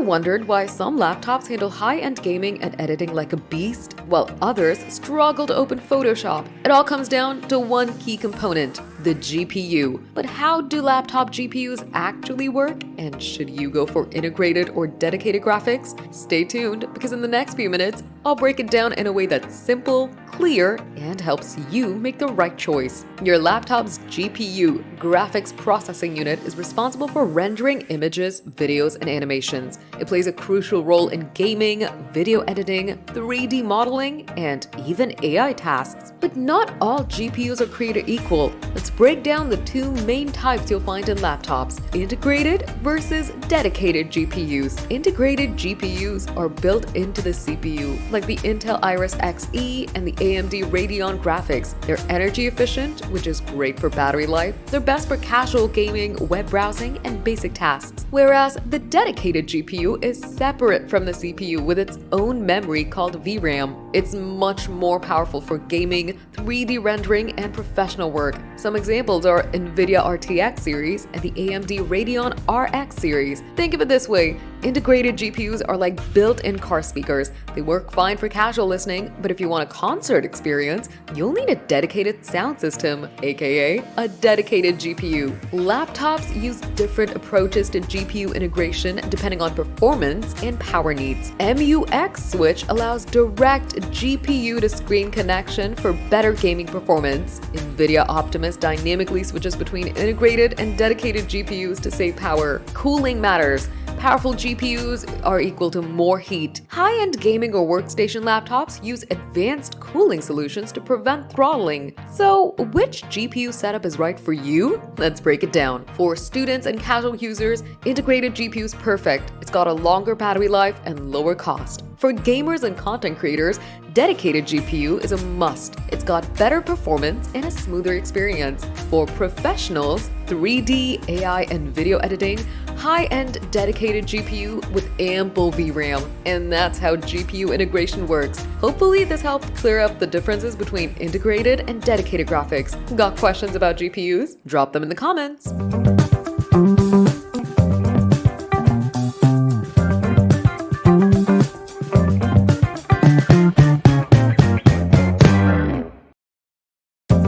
wondered why some laptops handle high-end gaming and editing like a beast, while others struggle to open Photoshop? It all comes down to one key component, the GPU. But how do laptop GPUs actually work? And should you go for integrated or dedicated graphics? Stay tuned, because in the next few minutes, I'll break it down in a way that's simple, clear, and helps you make the right choice. Your laptop's GPU, graphics processing unit, is responsible for rendering images, videos, and animations. It plays a crucial role in gaming, video editing, 3D modeling, and even AI tasks. But not all GPUs are created equal. Let's break down the two main types you'll find in laptops: integrated versus dedicated GPUs. Integrated GPUs are built into the CPU, like the Intel Iris Xe and the AMD Radeon graphics. They're energy efficient, which is great for battery life. They're best for casual gaming, web browsing, and basic tasks. Whereas the dedicated GPU is separate from the CPU with its own memory called VRAM. It's much more powerful for gaming, 3D rendering, and professional work. Some examples are NVIDIA RTX series and the AMD Radeon RX series. Think of it this way: integrated GPUs are like built-in car speakers. They work fine for casual listening, but if you want a concert experience, you'll need a dedicated sound system, aka a dedicated GPU. Laptops use different approaches to GPU integration depending on performance and power needs. MUX switch allows direct GPU to screen connection for better gaming performance. NVIDIA Optimus dynamically switches between integrated and dedicated GPUs to save power. Cooling matters. Powerful GPUs are equal to more heat. High-end gaming or workstation laptops use advanced cooling solutions to prevent throttling. So, which GPU setup is right for you? Let's break it down. For students and casual users, integrated GPU is perfect. It's got a longer battery life and lower cost. For gamers and content creators, dedicated GPU is a must. It's got better performance and a smoother experience. For professionals, 3D, AI, and video editing, high-end dedicated GPU with ample VRAM. And that's how GPU integration works. Hopefully this helped clear up the differences between integrated and dedicated graphics. Got questions about GPUs? Drop them in the comments.